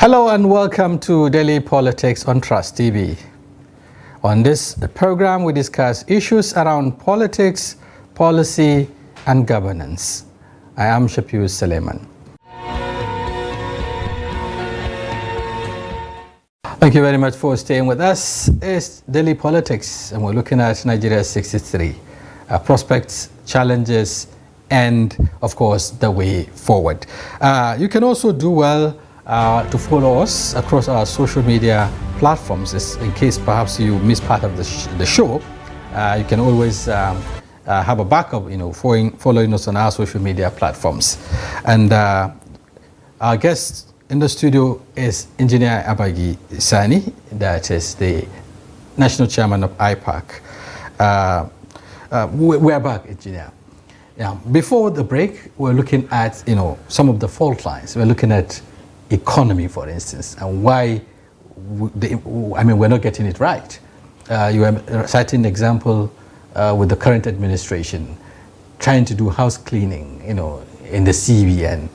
Hello and welcome to Daily Politics on Trust TV. On this program, we discuss issues around politics, policy, and governance. I am Shafiu Suleiman. Thank you very much for staying with us. It's Daily Politics, and we're looking at Nigeria 63, prospects, challenges, and, of course, the way forward. You can also do well to follow us across our social media platforms. In case perhaps you miss part of the show, you can always have a backup, following us on our social media platforms. And our guest in the studio is Engineer Abagi Sani, that is the National Chairman of IPAC. We're back, Engineer. Yeah, before the break, we're looking at some of the fault lines. We're looking at economy, for instance, and why we're not getting it right. You were citing an example with the current administration trying to do house cleaning, in the CBN,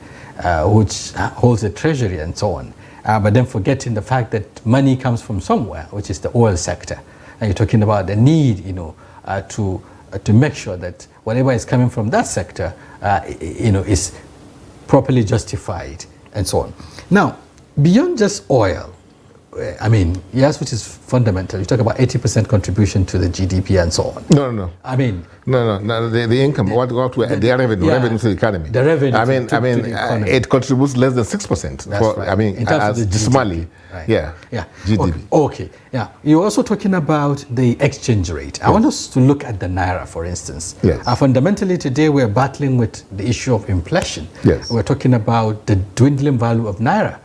which holds the treasury and so on, but then forgetting the fact that money comes from somewhere, which is the oil sector. And you're talking about the need, to make sure that whatever is coming from that sector, is properly justified and so on. Now, beyond just oil, yes, which is fundamental. You talk about 80% contribution to the GDP and so on. No. No. The income, the revenue to the economy. The revenue to the economy. It contributes less than 6%. That's right. In terms of the GDP. Right. Yeah. GDP. Okay. Yeah. You're also talking about the exchange rate. Yes. I want us to look at the naira, for instance. Yes. Fundamentally, today we're battling with the issue of inflation. Yes. We're talking about the dwindling value of naira.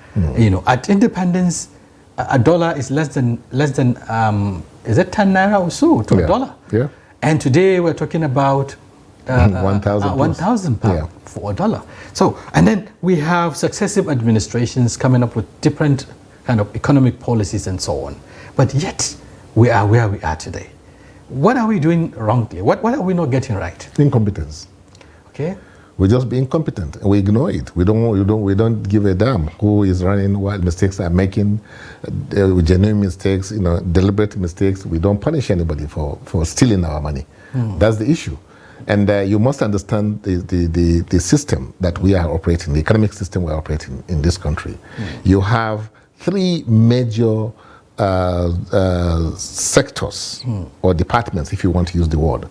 At independence, a dollar is less than is it 10 naira or so to a dollar? Yeah. And today we're talking about 1,000 pounds for a dollar. So, and then we have successive administrations coming up with different kind of economic policies and so on. But yet we are where we are today. What are we doing wrongly? What are we not getting right? Incompetence. Okay. We just be incompetent and we ignore it. We don't give a damn who is running, what mistakes are making, genuine mistakes, deliberate mistakes. We don't punish anybody for stealing our money. That's the issue. And you must understand the system that we are operating, the economic system we are operating in this country. You have three major sectors or departments, if you want to use the word,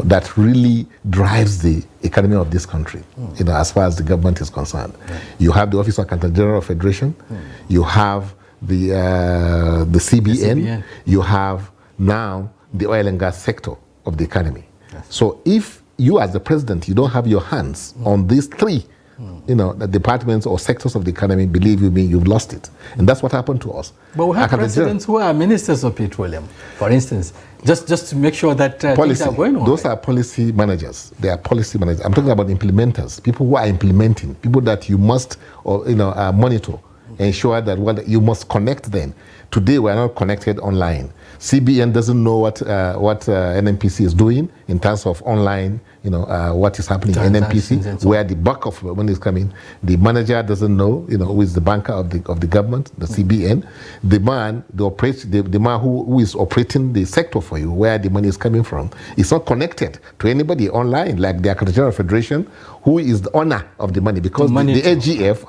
that really drives the economy of this country, as far as the government is concerned. You have the Office of Accountant General of Federation, you have the CBN, you have now the oil and gas sector of the economy. Yes. So if you as the president, you don't have your hands on these three the departments or sectors of the economy, believe you me, you've lost it. And that's what happened to us. But we have presidents who are ministers of petroleum, for instance, just to make sure that things are going on. Those are policy managers. They are policy managers. I'm talking about implementers, people who are implementing, people that you must monitor, ensure that you must connect them. Today, we are not connected online. CBN doesn't know what NNPC is doing in terms of online, what is happening in NNPC, where the bulk of money is coming. The manager doesn't know, who is the banker of the government, the CBN. The man who is operating the sector for you, where the money is coming from, is not connected to anybody online, like the Accountant General Federation, who is the owner of the money, because the AGF,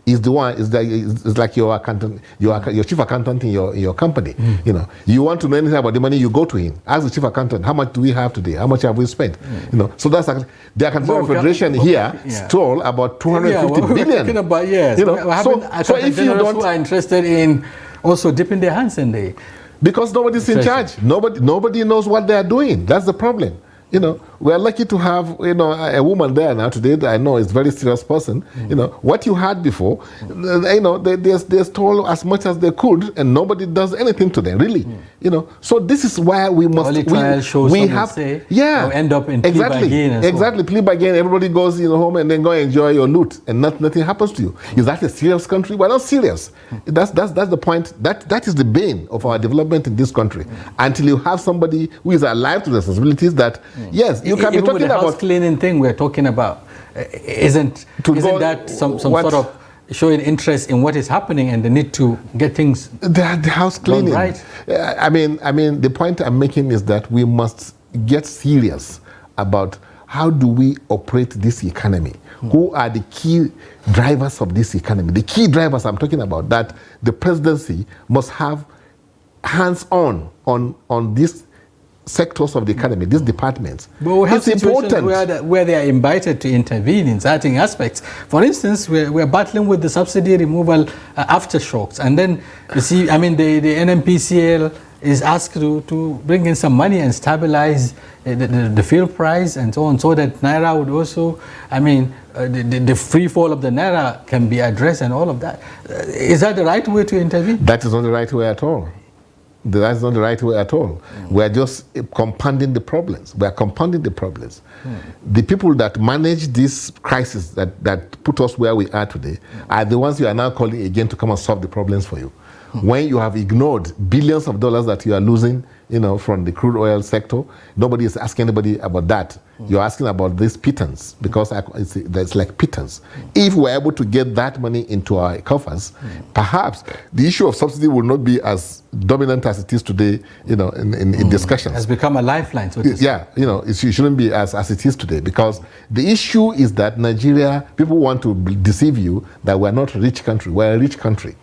is the one, is like your accountant, your chief accountant in your company. You want to know anything about the money, you go to him. Ask the chief accountant, how much do we have today? How much have we spent? So that's the Accountant Federation here stole about 250 billion. Talking about, yes. So if you don't, who are interested in also dipping their hands in the, because nobody's in charge. Nobody knows what they are doing. That's the problem. We are lucky to have a woman there now today that I know is a very serious person. What you had before, they stole as much as they could, and nobody does anything to them, really. So this is why we must. We have to end up in plea bargain. Exactly, plea bargain. Everybody goes home and then go enjoy your loot, and nothing happens to you. Is that a serious country? We're not serious. That's the point. That is the bane of our development in this country. Until you have somebody who is alive to the responsibilities that. Yes, you can be talking the about house cleaning thing we're talking about. Isn't that some sort of showing interest in what is happening and the need to get things the house cleaning. Right. I mean, the point I'm making is that we must get serious about how do we operate this economy? Who are the key drivers of this economy? The key drivers I'm talking about, that the presidency must have hands-on on these sectors of the economy, these departments. But we have it's situations important. where they are invited to intervene in certain aspects. For instance, we're battling with the subsidy removal aftershocks. And then, you see, I mean, the NMPCL is asked to bring in some money and stabilize the fuel price and so on, so that Naira would also, I mean, the free fall of the Naira can be addressed and all of that. Is that the right way to intervene? That is not the right way at all. That's not the right way at all. We're just compounding the problems. We are compounding the problems. The people that manage this crisis that put us where we are today are the ones you are now calling again to come and solve the problems for you. When you have ignored billions of dollars that you are losing, from the crude oil sector, nobody is asking anybody about that. You're asking about this pittance, because it's like pittance. If we're able to get that money into our coffers, perhaps the issue of subsidy will not be as dominant as it is today, in discussions. It has become a lifeline. So it shouldn't be as it is today, because the issue is that Nigeria, people want to deceive you that we're not a rich country. We're a rich country,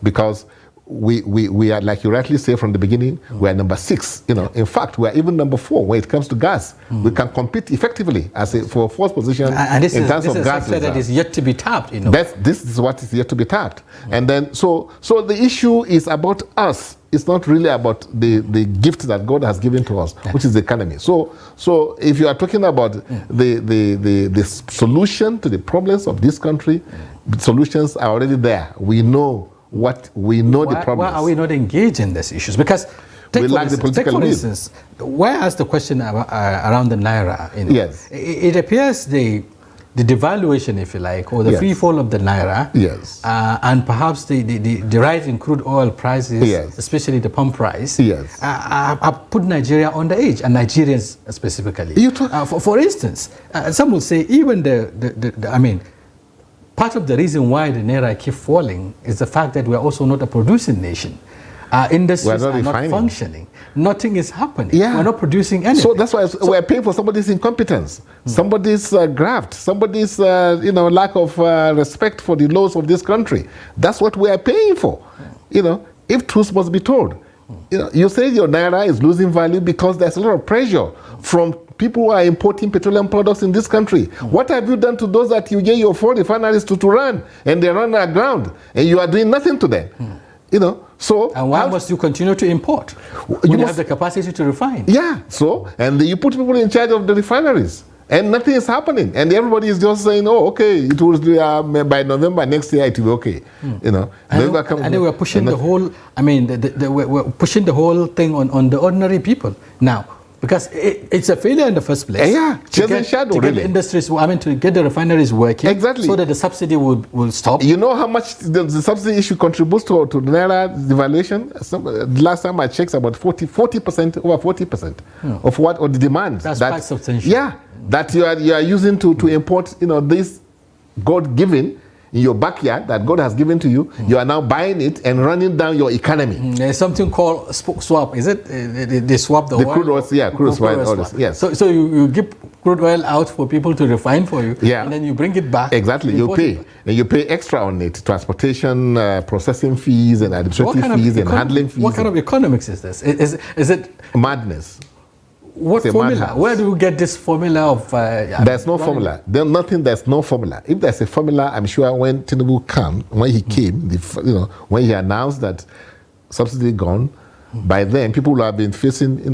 because we are, like you rightly say from the beginning, we are number 6. In fact, we are even number 4 when it comes to gas. We can compete effectively for a fourth position in terms of gas. That is yet to be tapped. This is what is yet to be tapped. And then, so the issue is about us. It's not really about the gift that God has given to us, which is the economy. So if you are talking about the solution to the problems of this country, the solutions are already there. We know the problems. Why are we not engaged in these issues? Because we lack the political will. For instance, why ask the question around the Naira? Yes. It appears the devaluation, if you like, or the free fall of the Naira, and perhaps the rise in crude oil prices, especially the pump price, have put Nigeria on the edge, and Nigerians specifically. For instance, some would say even part of the reason why the Naira keep falling is the fact that we are also not a producing nation. Our industries are not functioning. Nothing is happening. We're not producing anything. So that's why we're paying for somebody's incompetence, somebody's graft, somebody's lack of respect for the laws of this country. That's what we are paying for. If truth must be told. You say your Naira is losing value because there's a lot of pressure from people who are importing petroleum products in this country. What have you done to those that you get your 4 refineries to run, and they run aground, and you are doing nothing to them? So and why must you continue to import when you have the capacity to refine? And you put people in charge of the refineries, and nothing is happening, and everybody is just saying, "Oh, okay, it will by November next year it will be okay." And then we're pushing the whole. We're pushing the whole thing on the ordinary people now. Because it's a failure in the first place. To get the industries, to get the refineries working, so that the subsidy will stop. You know how much the subsidy issue contributes to the Naira devaluation? The last time I checked, about 40%, over 40% of the demand. That's quite substantial. That you are using to import, this God-given in your backyard that God has given to you. You are now buying it and running down your economy. There's something called swap, is it? They swap the oil? Crude oil, crude oil. Yes. So you give crude oil out for people to refine for you, and then you bring it back. Exactly, you pay. And you pay extra on it, transportation, processing fees, and administrative fees, and handling fees. What kind of economics is this? Is it madness? What formula? Where do we get this formula of? There's no formula. There's no formula. If there's a formula, I'm sure when Tinubu came, when he announced that subsidy gone, by then people will have been facing,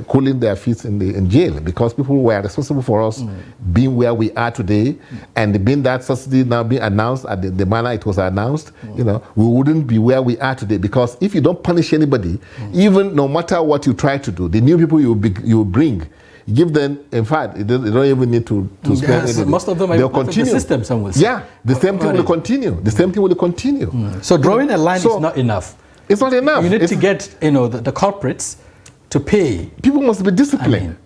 cooling their feet in jail, because people were responsible for us being where we are today, and being that subsidy now being announced at the manner it was announced, we wouldn't be where we are today. Because if you don't punish anybody, even no matter what you try to do, the new people you bring, give them, in fact, they don't even need to spend anything. Most of them are part of the system, some will say. The same thing will continue. The same thing will continue. So drawing a line is not enough. It's not enough. You need to get the culprits to pay. People must be disciplined.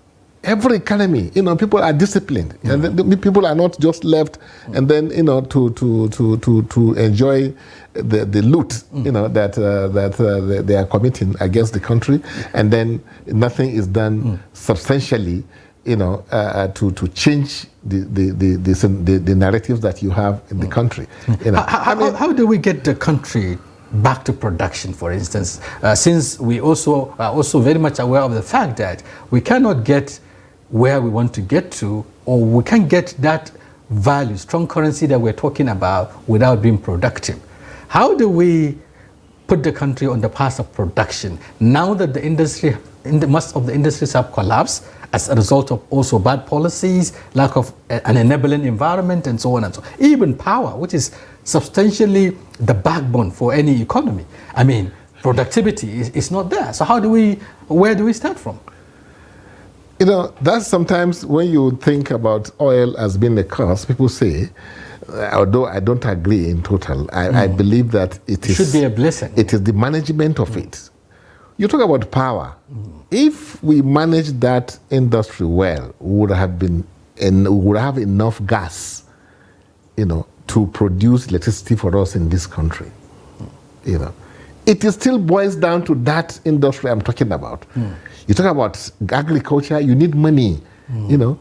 every economy, people are disciplined, and the people are not just left, and then to enjoy the loot, that they are committing against the country, and then nothing is done substantially, to change the narratives that you have in the country. How do we get the country back to production, for instance, since we also are also very much aware of the fact that we cannot get where we want to get to, or we can't get that value, strong currency that we're talking about without being productive. How do we put the country on the path of production now that the industry, most of the industries have collapsed as a result of also bad policies, lack of an enabling environment, and so on and so on. Even power, which is substantially the backbone for any economy. I mean, productivity is not there. So where do we start from? That's sometimes when you think about oil as being a cause, people say, although I don't agree in total, I believe that it should be a blessing. It is the management of it. You talk about power. If we manage that industry well, we would have enough gas, to produce electricity for us in this country. It still boils down to that industry I'm talking about. You talk about agriculture, you need money, to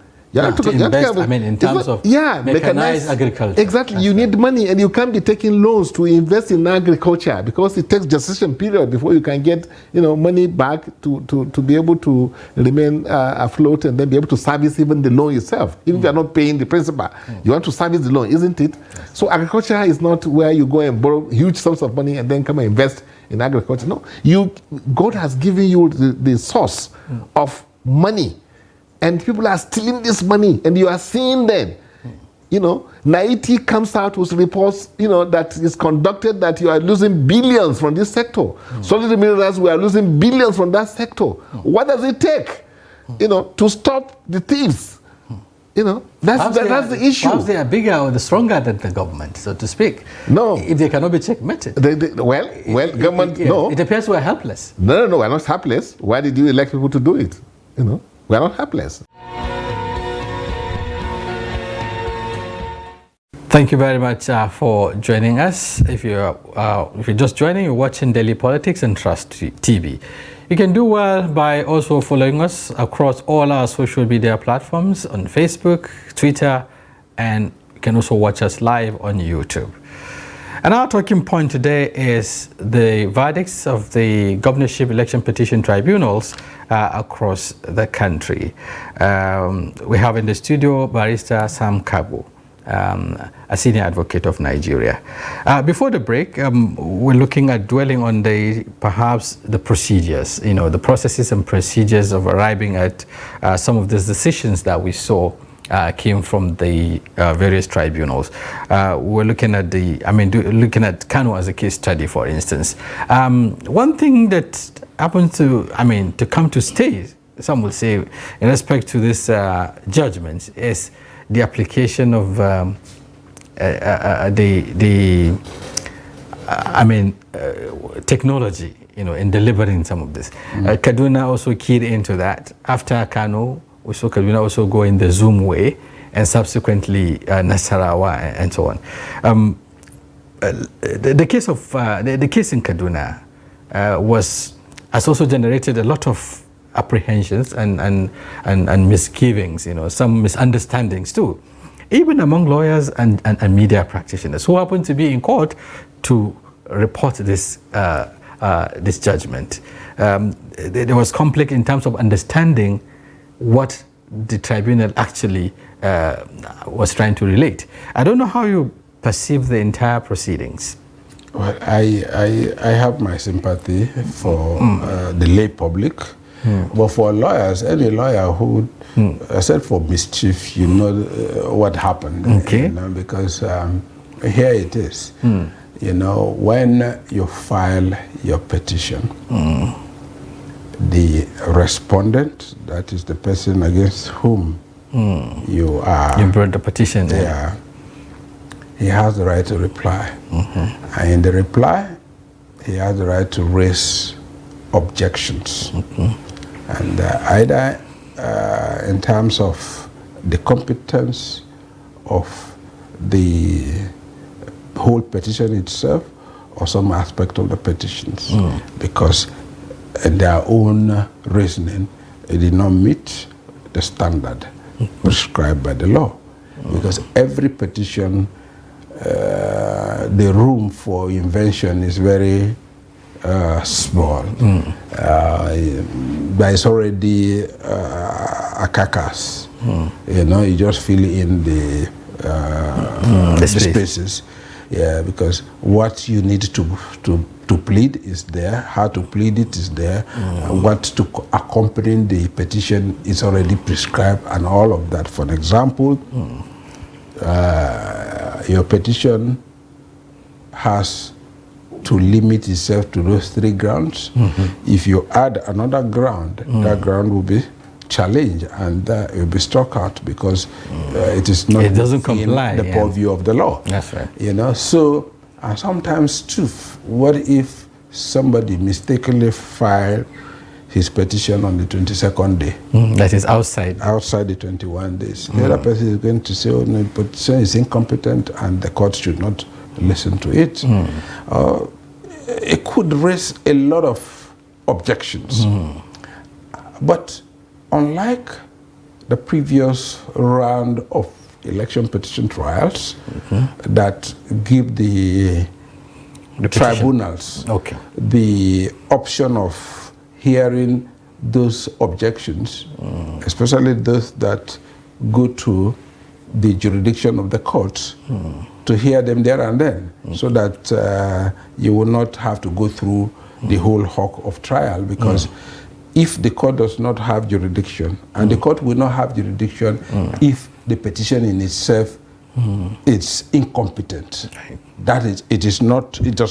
invest, in terms of mechanized agriculture. Exactly, you need money, and you can't be taking loans to invest in agriculture because it takes gestation period before you can get, money back to be able to remain afloat and then be able to service even the loan itself. Even if you're not paying the principal, you want to service the loan, isn't it? Yes. So agriculture is not where you go and borrow huge sums of money and then come and invest in agriculture. No, God has given you the source of money. And people are stealing this money, and you are seeing them. Naiti comes out with reports, that is conducted that you are losing billions from this sector. Solid minerals, we are losing billions from that sector. What does it take, to stop the thieves? That's the issue. Perhaps they are bigger or stronger than the government, so to speak. No. If they cannot be checkmated. Government, no. It appears we're helpless. No, we're not helpless. Why did you elect people to do it? We are not helpless. Thank you very much for joining us. If you're just joining, you're watching Daily Politics and Trust TV. You can do well by also following us across all our social media platforms on Facebook, Twitter, and you can also watch us live on YouTube. And our talking point today is the verdicts of the governorship election petition tribunals across the country. We have in the studio Barrister Sam Kabu, a senior advocate of Nigeria. Before the break, we're looking at dwelling on perhaps the procedures, the processes and procedures of arriving at some of these decisions that we saw came from the various tribunals. We're looking at looking at Kano as a case study, for instance. One thing that happens to come to stay, some will say, in respect to this judgment, is the application of technology, in delivering some of this. Kaduna also keyed into that. After Kano, we saw Kaduna also go in the Zoom way, and subsequently Nasarawa and so on. The case in Kaduna has also generated a lot of apprehensions and misgivings, some misunderstandings too, even among lawyers and media practitioners who happen to be in court to report this judgment. There was conflict in terms of understanding what the tribunal actually was trying to relate. I don't know how you perceive the entire proceedings. Well, I have my sympathy for the lay public, but for lawyers, any lawyer who, except for mischief, what happened. Okay. Because here it is. When you file your petition, the respondent, that is the person against whom you brought the petition. Yeah. He has the right to reply. And in the reply, he has the right to raise objections. And either in terms of the competence of the whole petition itself or some aspect of the petitions, because in their own reasoning, it did not meet the standard prescribed by the law. Because every petition, the room for invention is very small. There is already a carcass. You know, you just fill in the spaces. Yeah, because what you need to plead is there, how to plead it is there, what to accompany the petition is already prescribed, and all of that. For example, your petition has to limit itself to those 3 grounds. If you add another ground, that ground will be challenged and it will be struck out because it is not comply, the purview of the law. That's right. You know, so sometimes too, what if somebody mistakenly filed his petition on the 22nd day? That is outside the 21 days. The other person is going to say, oh no, the petition is incompetent and the court should not listen to it. It could raise a lot of objections. But unlike the previous round of election petition trials that give the tribunals the option of hearing those objections, especially those that go to the jurisdiction of the courts, to hear them there and then, so that you will not have to go through the whole hawk of trial, because if the court does not have jurisdiction, and the court will not have jurisdiction if the petition in itself is incompetent. That is, it does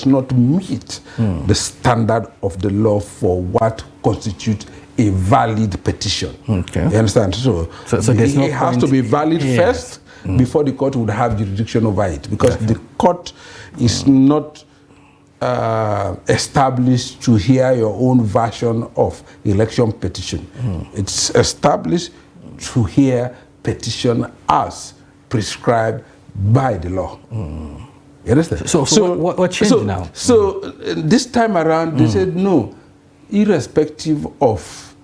not meet the standard of the law for what constitutes a valid petition. You understand? So it has to be valid first before the court would have jurisdiction over it, because the court is not established to hear your own version of election petition. It's established to hear petition as prescribed by the law. You understand? So what changed now? So this time around, they said no, irrespective of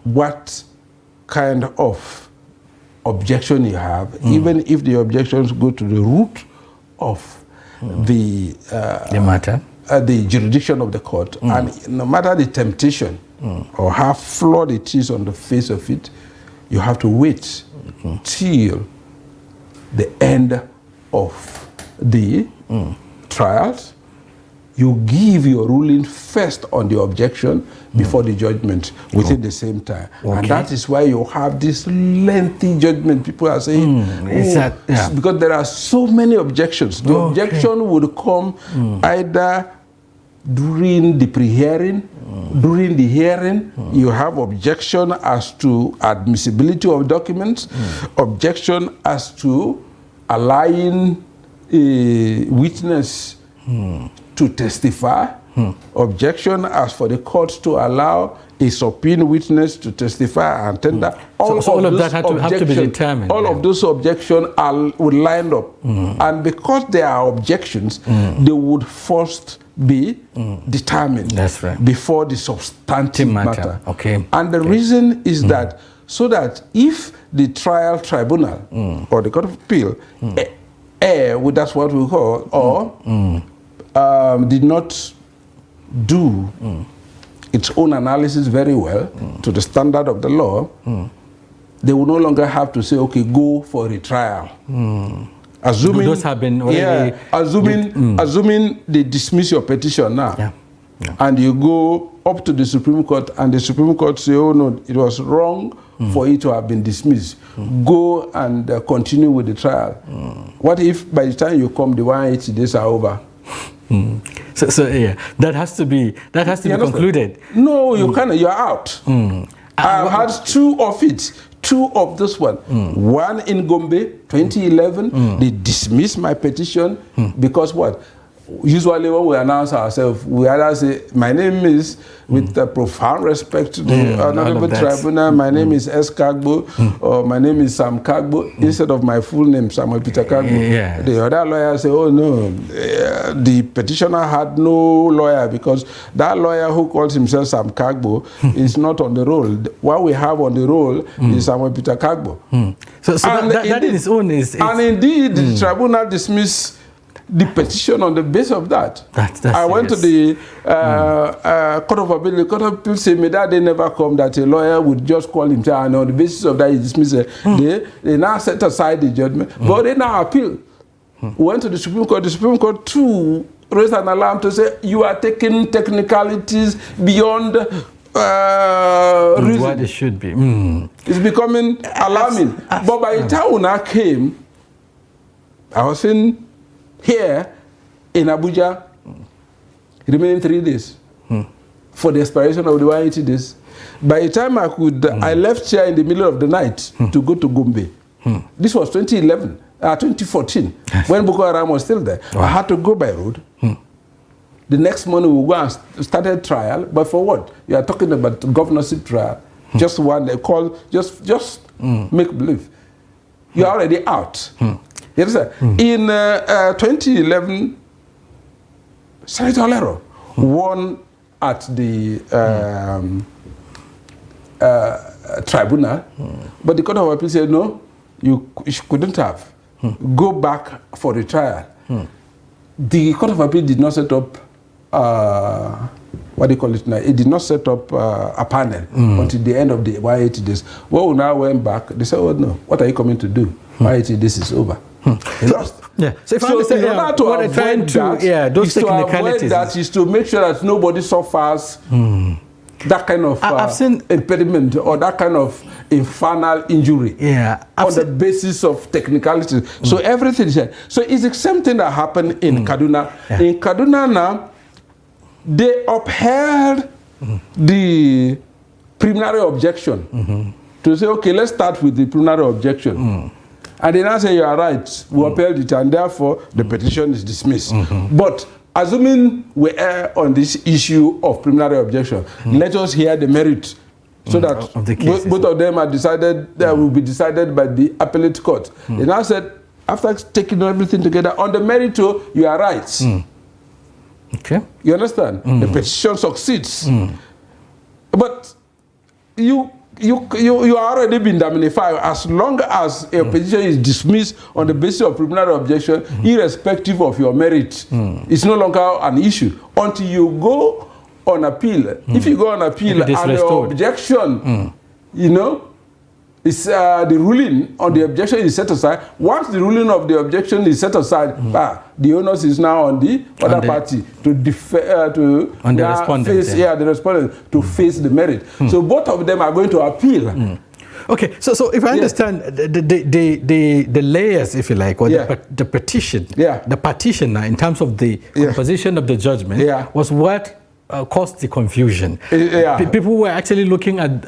what kind of objection you have, even if the objections go to the root of the matter, the jurisdiction of the court, and no matter the temptation or how flawed it is on the face of it, you have to wait till the end of the trials. You give your ruling first on the objection before the judgment within the same time. And that is why you have this lengthy judgment. People are saying, because there are so many objections. The objection would come either during the pre-hearing, during the hearing, you have objection as to admissibility of documents, objection as to allowing a witness to testify, objection as for the court to allow a subpoena witness to testify and tender. All of that have to be determined. All of those objections would line up. And because there are objections, they would first be determined before the substantive matter. And the reason is that, so that if the trial tribunal or the court of appeal that's what we call, or did not do its own analysis very well to the standard of the law, they will no longer have to say, okay, go for a trial. Assuming those have been already assuming they dismiss your petition now, and you go up to the Supreme Court, and the Supreme Court say, oh no, it was wrong for it to have been dismissed. Go and continue with the trial. What if by the time you come, the 180 days are over? So that has to be concluded. No, you can't. You're out. I've had two of this one. One in Gombe, 2011. They dismissed my petition because what? usually when we announce ourselves, we either say, my name is, with profound respect to the Honorable Tribunal, my name is S. Kagbo, or my name is Sam Kagbo, instead of my full name, Samuel Peter Kagbo. Yes. The other lawyer say, oh no, the petitioner had no lawyer because that lawyer who calls himself Sam Kagbo is not on the roll. What we have on the roll is Samuel Peter Kagbo. So that in its own is... And indeed, the tribunal dismissed the petition on the basis of that. I went to the Court of Appeal. The Court of Appeal said, may that day never come that a lawyer would just call himself, and on the basis of that, he dismissed it. They now set aside the judgment, but they now appeal. We went to the Supreme Court. The Supreme Court, too, raised an alarm to say, you are taking technicalities beyond reason. What it should be. It's becoming alarming. But by the time when I came, I was in here in Abuja, remaining 3 days for the expiration of the 180 days. By the time I could, I left here in the middle of the night to go to Gombe. This was 2014, when Boko Haram was still there. I had to go by road. The next morning we go and started trial, but for what? You are talking about governorship trial. Just one, they call, just make believe. You are already out. You understand? In 2011, Senator Olero won at the tribunal, but the Court of Appeal said, no, you couldn't have. Go back for the trial. The Court of Appeal did not set up, what do you call it now? It did not set up a panel until the end of the 180 days. When we now went back, they said, oh no, what are you coming to do? 180 days is over. So if I understand, what they're trying to, those technicalities. That is to make sure that nobody suffers that kind of impediment or that kind of infernal injury on the basis of technicalities. So everything is here. So it's the same thing that happened in Kaduna. In Kaduna now, they upheld the preliminary objection to say, okay, let's start with the preliminary objection. And they now say, you are right, we upheld it, and therefore the petition is dismissed. But assuming we err on this issue of preliminary objection, let us hear the merit so that both of them are decided, that will be decided by the appellate court. They now said, after taking everything together, on the merit, you are right. Okay. You understand? The petition succeeds. But you are already been indemnified as long as a petition is dismissed on the basis of preliminary objection, irrespective of your merit. It's no longer an issue until you go on appeal. If you go on appeal and your objection, you know, it's the ruling on the objection is set aside. Once the ruling of the objection is set aside, the onus is now on the other party to the respondent, the respondent to face the merit. So both of them are going to appeal. Okay, so if I understand the layers, if you like, or the petition, the partition in terms of the composition of the judgment was what caused the confusion. People were actually looking at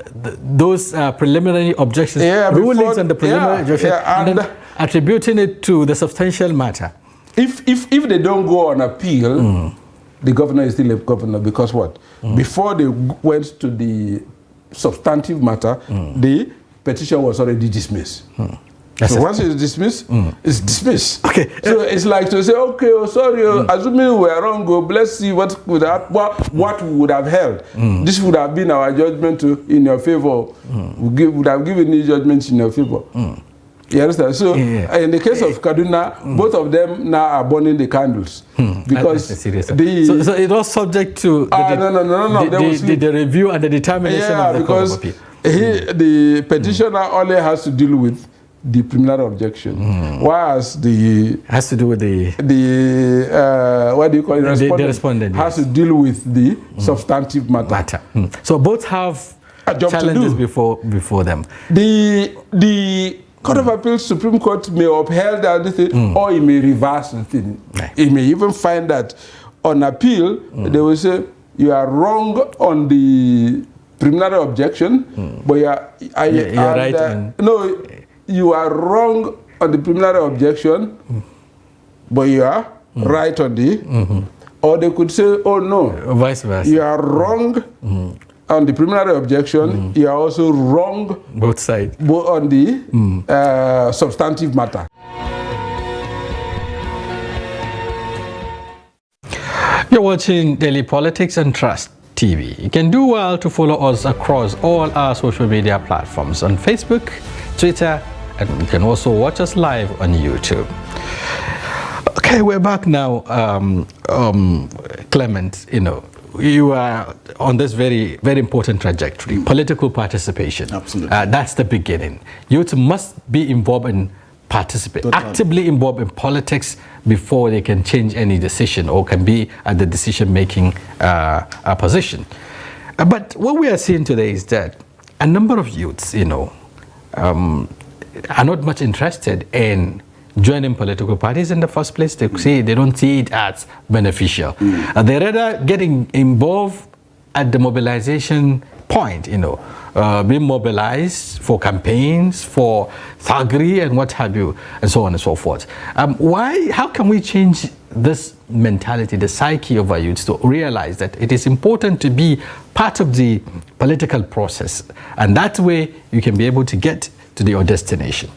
those preliminary objections, rulings on the preliminary objection, and then attributing it to the substantial matter. If they don't go on appeal, the governor is still a governor, because what? Before they went to the substantive matter, the petition was already dismissed. So once it's dismissed, it's dismissed. Okay. So it's like to say, okay, sorry, assuming we are wrong, let's see what we would have held. This would have been our judgment in your favor. We would have given you judgments in your favor. You understand? So in the case of Kaduna, both of them now are burning the candles. Because so it was subject to the review and the determination of the Court of Appeal. The petitioner only has to deal with the preliminary objection, whereas the has to do with the what do you call it? The respondent has to deal with the substantive matter. So both have challenges before them. The Court of Appeal, Supreme Court may uphold that thing, or it may reverse the thing. It may even find that on appeal they will say you are wrong on the preliminary objection, but you are right. No. You are wrong on the preliminary objection, but you are right on the, or they could say, oh no, vice versa. You are wrong on the preliminary objection, you are also wrong both sides on the substantive matter. You're watching Daily Politics and Trust TV. You can do well to follow us across all our social media platforms on Facebook, Twitter, and you can also watch us live on YouTube. Okay, we're back now. Clement, you are on this very, very important trajectory, political participation. Absolutely. That's the beginning. Youth must be involved in actively involved in politics before they can change any decision or can be at the decision-making position. But what we are seeing today is that a number of youths, are not much interested in joining political parties in the first place. They say they don't see it as beneficial. They rather getting involved at the mobilization point, being mobilized for campaigns, for thuggery and what have you, and so on and so forth. How can we change this mentality, the psyche of our youth, to realize that it is important to be part of the political process, and that way you can be able to get to your destination?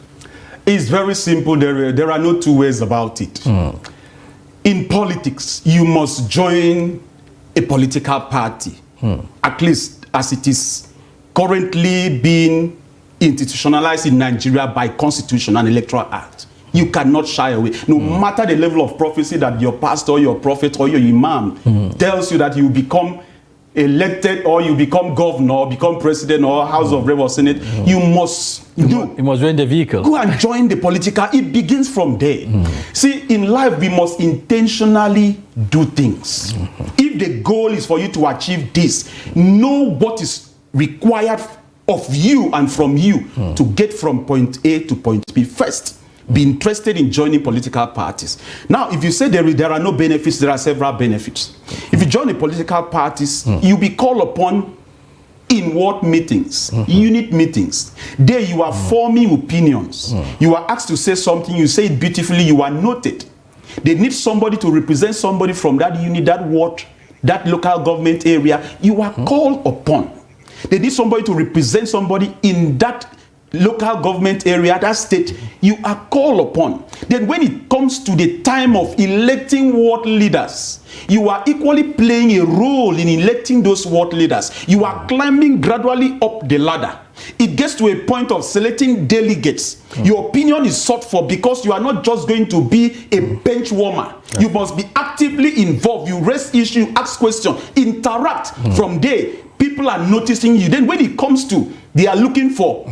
It's very simple. There are no two ways about it. In politics, you must join a political party, at least as it is currently being institutionalized in Nigeria by Constitution and Electoral Act. You cannot shy away. No matter the level of prophecy that your pastor, your prophet, or your imam tells you that you become elected or you become governor or become president or House of Rep or Senate, you must join the vehicle. Go and join the political. It begins from there. See, in life, we must intentionally do things. If the goal is for you to achieve this, know what is required of you and from you to get from point A to point B first. Be interested in joining political parties. Now, if you say there are no benefits, there are several benefits. If you join the political parties, you'll be called upon in ward meetings, unit meetings. There you are forming opinions. You are asked to say something, you say it beautifully, you are noted. They need somebody to represent somebody from that unit, that ward, that local government area. You are called upon. They need somebody to represent somebody in that local government area, that state. You are called upon. Then when it comes to the time of electing ward leaders, you are equally playing a role in electing those ward leaders. You are climbing gradually up the ladder. It gets to a point of selecting delegates. Your opinion is sought for because you are not just going to be a bench warmer. You must be actively involved. You raise issues, ask questions, interact. From there, people are noticing you. Then when it comes to, they are looking for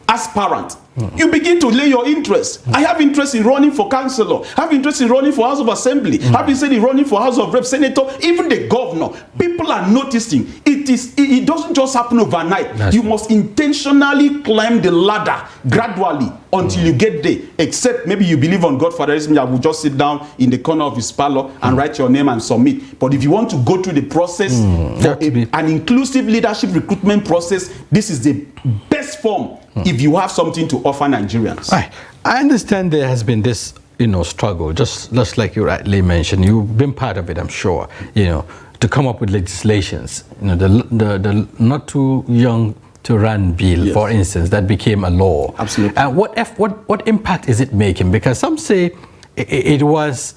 aspirant. You begin to lay your interest. I have interest in running for councillor. I have interest in running for House of Assembly. I have interest in running for House of Rep, Senator, even the governor. People are noticing. It doesn't just happen overnight. You must intentionally climb the ladder gradually until you get there. Except maybe you believe on Godfatherism, you will just sit down in the corner of his parlor and write your name and submit. But if you want to go through the process, an inclusive leadership recruitment process, this is the best form if you have something to offer Nigerians. Right. I understand there has been this, struggle, just like you rightly mentioned. You've been part of it, I'm sure, to come up with legislations. The not too young to run bill, for instance, that became a law. Absolutely. What impact is it making? Because some say it was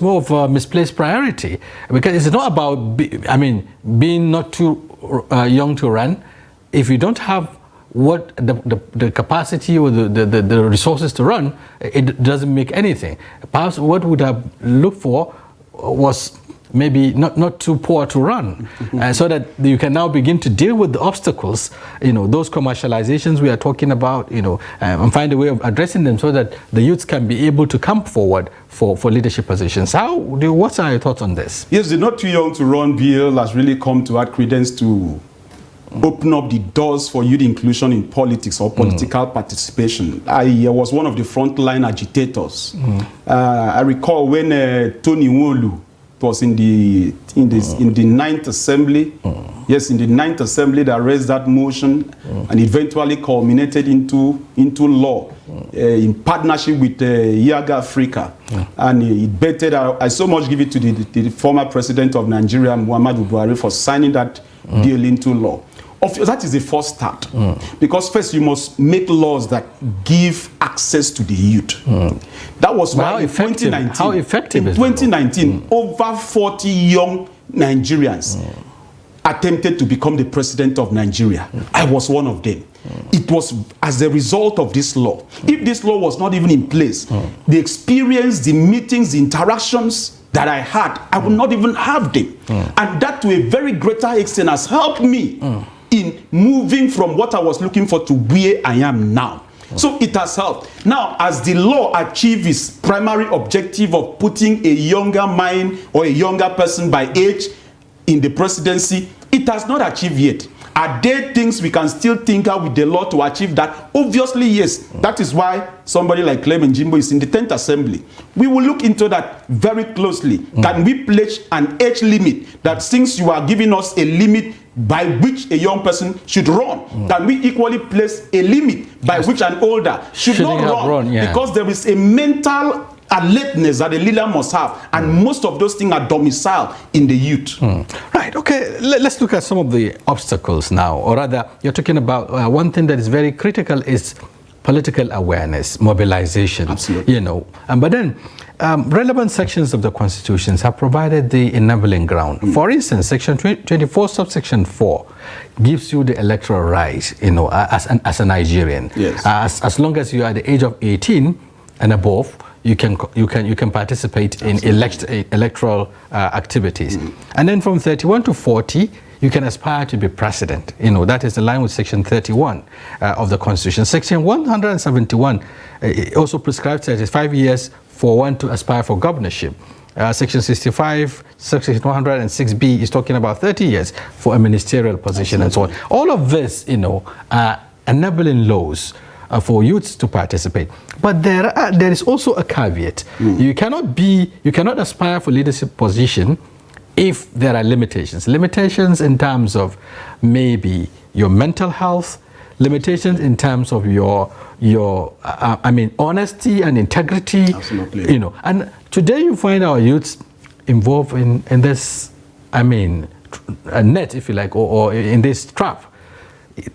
more of a misplaced priority, because it's not about being not too young to run. If you don't have what the capacity or the resources to run, it doesn't make anything. Perhaps what would have looked for was maybe not too poor to run, so that you can now begin to deal with the obstacles, those commercializations we are talking about, and find a way of addressing them so that the youths can be able to come forward for leadership positions. What are your thoughts on this? Yes, the not too young to run bill has really come to add credence to open up the doors for youth inclusion in politics or political participation. I was one of the frontline agitators. I recall when Tony Nwolu was in the 9th Assembly, Yes, in the 9th Assembly that raised that motion and eventually culminated into law in partnership with Yaga Africa. And it bettered, I so much give it to the former president of Nigeria, Muhammadu Buhari, for signing that bill into law. That is the first start. Because first you must make laws that give access to the youth. That was why in 2019, how effective in 2019, over 40 young Nigerians attempted to become the president of Nigeria. I was one of them. It was as a result of this law. If this law was not even in place, the experience, the meetings, the interactions that I had, I would not even have them. And that to a very greater extent has helped me in moving from what I was looking for to where I am now. So it has helped. Now, as the law achieves its primary objective of putting a younger mind or a younger person by age in the presidency, it has not achieved yet. Are there things we can still think out with the law to achieve that? Obviously, yes. That is why somebody like Clement Jimbo is in the 10th Assembly. We will look into that very closely. Can we pledge an age limit that since you are giving us a limit by which a young person should run, can we equally place a limit by which an older should not run? Because there is a mental alertness that a leader must have, and most of those things are domiciled in the youth. Right, okay, let's look at some of the obstacles now, or rather, you're talking about one thing that is very critical is political awareness, mobilization. Absolutely. You know, but then relevant sections of the constitutions have provided the enabling ground. For instance, section 24 subsection 4 gives you the electoral right, you know, as a Nigerian. Yes. As long as you are at the age of 18 and above, you can participate in electoral activities. And then from 31 to 40, you can aspire to be president. You know, that is in line with section 31 of the Constitution. Section 171 also prescribes 35 years for one to aspire for governorship. Section 65, section 106B is talking about 30 years for a ministerial position. Absolutely. And so on. All of this, you know, are enabling laws for youths to participate. But there is also a caveat. You cannot aspire for leadership position if there are limitations. Limitations in terms of maybe your mental health, limitations in terms of your honesty and integrity. Absolutely. You know, and today you find our youths involved in this, a net, if you like, or in this trap.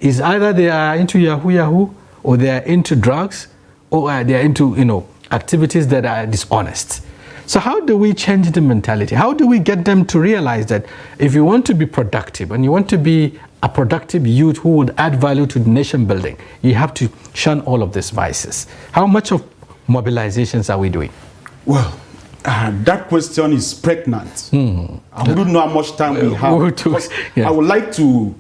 Is either they are into Yahoo, or they are into drugs, or they are into, you know, activities that are dishonest. So how do we change the mentality? How do we get them to realize that if you want to be productive and you want to be a productive youth who would add value to nation building, you have to shun all of these vices? How much of mobilizations are we doing? Well, that question is pregnant. I wouldn't know how much time we have. Because I would like to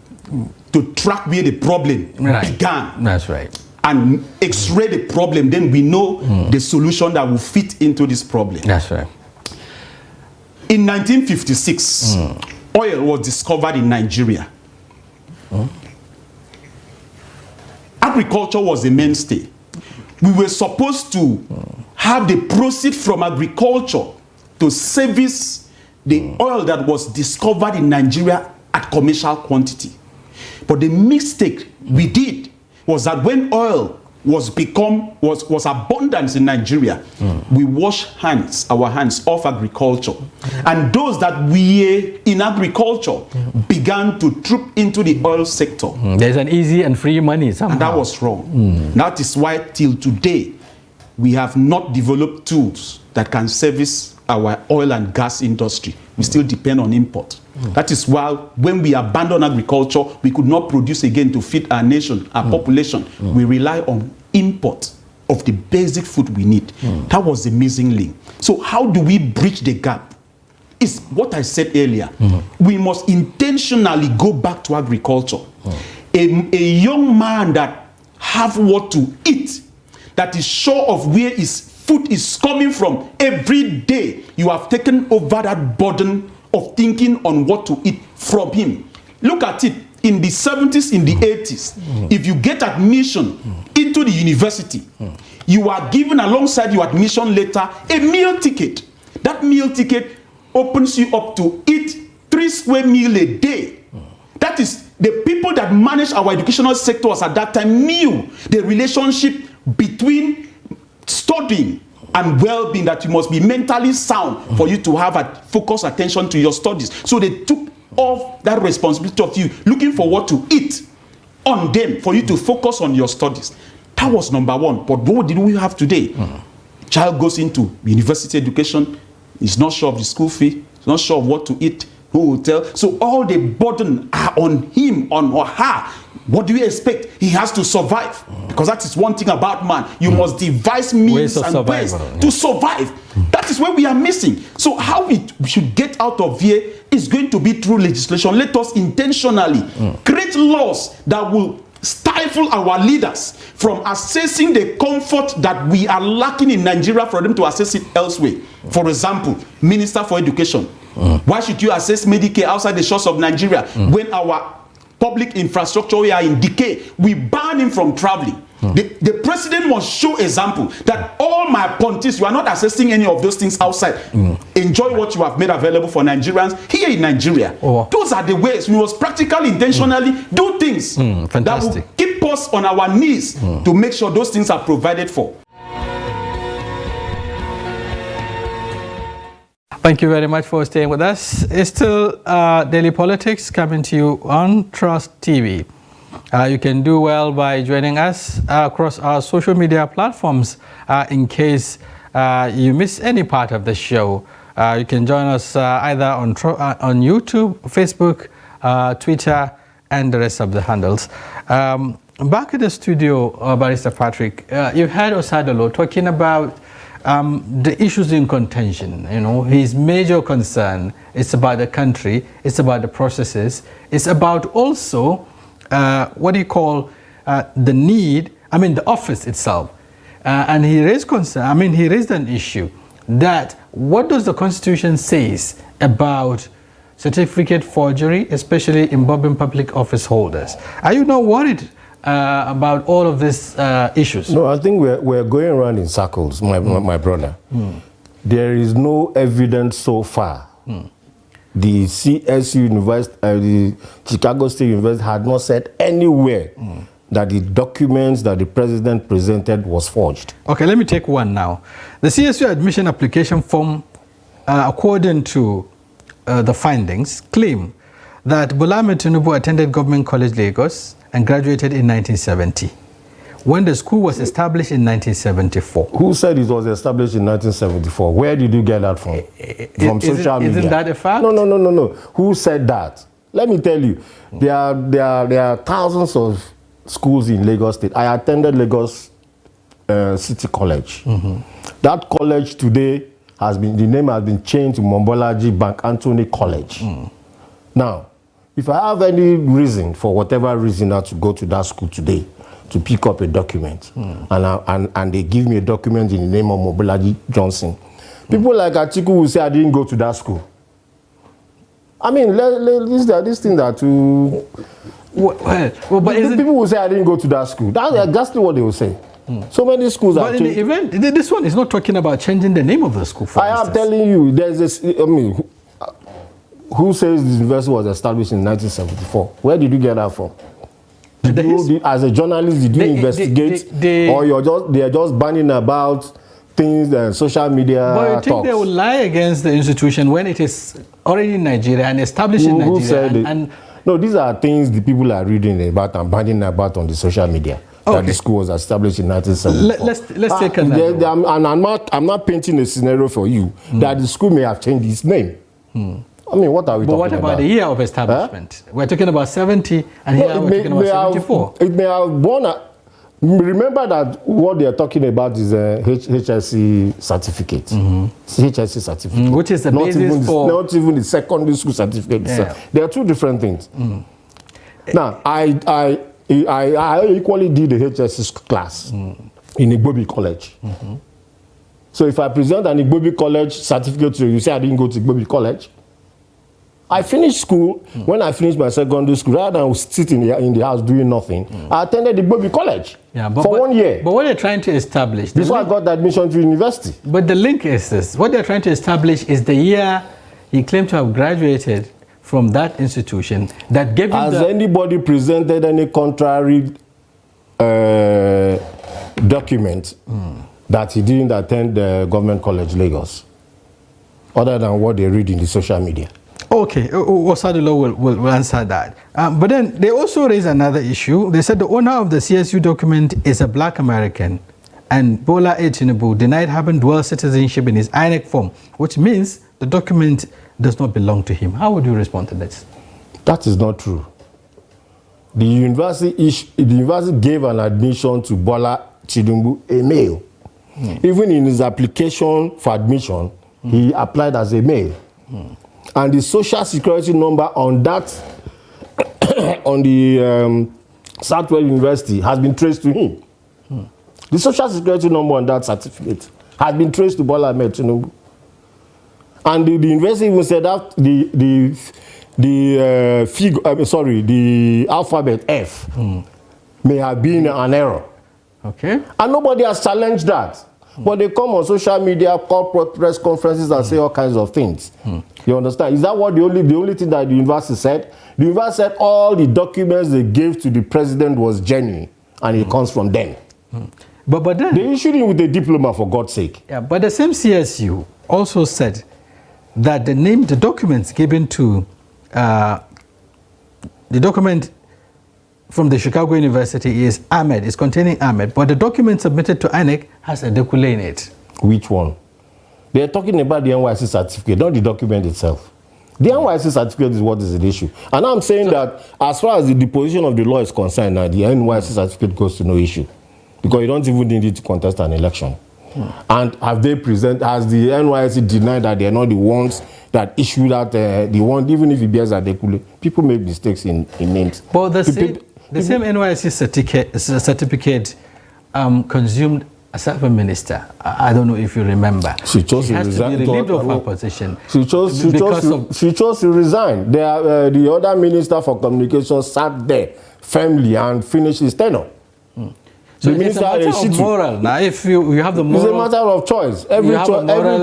track where the problem began. That's right. And x-ray the problem, then we know the solution that will fit into this problem. That's right. In 1956, oil was discovered in Nigeria. Agriculture was the mainstay. We were supposed to have the proceeds from agriculture to service the oil that was discovered in Nigeria at commercial quantity. But the mistake we did was that when oil was abundant in Nigeria, we wash our hands off agriculture. And those that were in agriculture began to troop into the oil sector. There's an easy and free money somehow. And that was wrong. That is why till today, we have not developed tools that can service our oil and gas industry. We still depend on import. That is why when we abandon agriculture, we could not produce again to feed our nation, our population. We rely on import of the basic food we need. That was the missing link. So how do we bridge the gap? It's what I said earlier. We must intentionally go back to agriculture. A young man that have what to eat, that is sure of where his food is coming from every day, you have taken over that burden of thinking on what to eat from him. Look at it. In the 70s, in the 80s, if you get admission into the university, you are given alongside your admission letter a meal ticket. That meal ticket opens you up to eat 3 square meals a day. That is, the people that managed our educational sectors at that time knew the relationship between studying and well-being, that you must be mentally sound for you to have a focused attention to your studies. So they took off that responsibility of you looking for what to eat on them for you to focus on your studies. That was number one. But what did we have today? Child goes into university education, is not sure of the school fee, is not sure of what to eat, who will tell. So all the burden are on him, on or her. What do you expect? He has to survive. Because that is one thing about man. You must devise means and ways to survive. That is where we are missing. So how we should get out of here is going to be through legislation. Let us intentionally create laws that will stifle our leaders from accessing the comfort that we are lacking in Nigeria for them to access it elsewhere. For example, Minister for Education. Why should you access Medicare outside the shores of Nigeria when our public infrastructure we are in decay? We ban him from traveling. The president must show example that all my pontiffs, you are not accessing any of those things outside. Enjoy what you have made available for Nigerians here in Nigeria. Those are the ways we must practically, intentionally do things that will keep us on our knees to make sure those things are provided for. Thank you very much for staying with us. It's still Daily Politics coming to you on Trust TV. You can do well by joining us across our social media platforms in case you miss any part of the show. You can join us either on YouTube, Facebook, Twitter, and the rest of the handles. Back at the studio, Barrister Patrick, you heard Osadolo talking about the issues in contention. You know, his major concern is about the country, it's about the processes, it's about also what do you call the need, the office itself. And he raised concern, he raised an issue that what does the Constitution says about certificate forgery, especially involving public office holders? Are you not worried about all of these issues? No, I think we're going around in circles, my brother. There is no evidence so far. The CSU University, the Chicago State University had not said anywhere that the documents that the president presented was forged. Okay, let me take one now. The CSU admission application form, according to the findings, claim that Bola Ahmed Tinubu attended Government College Lagos and graduated in 1970, when the school was established in 1974. Who said it was established in 1974? Where did you get that from? From social media? Isn't that a fact? No. Who said that? Let me tell you, there are thousands of schools in Lagos State. I attended Lagos City College. That college today the name has been changed to Mombolaji Bank Anthony College. Now, if I have any reason, for whatever reason, not to go to that school today to pick up a document, and they give me a document in the name of Mombolaji Johnson, people like Atiku will say I didn't go to that school. This thing that to... but people will say I didn't go to that school. That's exactly what they will say. So many schools are... But in the event, this one is not talking about changing the name of the school, for instance. I am telling you, there's this... who says the university was established in 1974? Where did you get that from? As a journalist, did you investigate? Or they are just banning about things and social media But you think talks? they will lie against the institution when it is already in Nigeria and established in Nigeria? Who said it? No, these are things the people are reading about and banning about on the social media. Okay. That the school was established in 1974. Let's take another. I'm not painting a scenario for you that the school may have changed its name. What are we talking about? But what about the year of establishment? We're talking about 70, and here we're talking about 74. It may have born. Remember that what they are talking about is a HSC certificate. HSC certificate. Which is the basis for... Not even the secondary school certificate. Yeah. There are two different things. Now, I equally did the HSC class in Igbobi College. So if I present an Igbobi College certificate to you, say I didn't go to Igbobi College. I finished school. When I finished my secondary school, rather than sit in the house doing nothing, I attended the Igbobi College for 1 year. But what they're trying to establish... Before I got the admission to university. But the link is this. What they're trying to establish is the year he claimed to have graduated from that institution that gave him Has anybody presented any contrary document that he didn't attend the Government College Lagos, other than what they read in the social media? Okay, Osadolo will answer that. But then they also raised another issue. They said the owner of the CSU document is a black American, and Bola A. Tinubu denied having dual citizenship in his INEC form, which means the document does not belong to him. How would you respond to this? That is not true. The university gave an admission to Bola Tinubu, a male. Even in his application for admission, he applied as a male. And the social security number on that, on the Southwest University, has been traced to him. The social security number on that certificate has been traced to Bola Ahmed Tinubu. And the university even said that the alphabet F may have been an error. Okay. And nobody has challenged that. But they come on social media, corporate press conferences, and say all kinds of things. You understand? Is that what the only thing that the university said? The university said all the documents they gave to the president was genuine, and it comes from them. But then they issued him with a diploma, for God's sake. Yeah, but the same CSU also said that the documents given to the document from the Chicago University is Ahmed, is containing Ahmed, but the document submitted to INEC has Adekule in it. Which one? They're talking about the NYC certificate, not the document itself. The NYC certificate is what is the issue. And I'm saying that as far as the deposition of the law is concerned, now the NYC certificate goes to no issue. Because you don't even need it to contest an election. And has the NYC denied that they're not the ones that issue that, even if it bears Adekule? People make mistakes in names. But the same NYC certificate consumed a certain minister. I don't know if you remember. She chose to resign. To be relieved of her position. She chose to resign. The other minister for communication sat there firmly and finished his tenure. So it's a matter of moral. Now, if you have the moral... It's a matter of choice. Every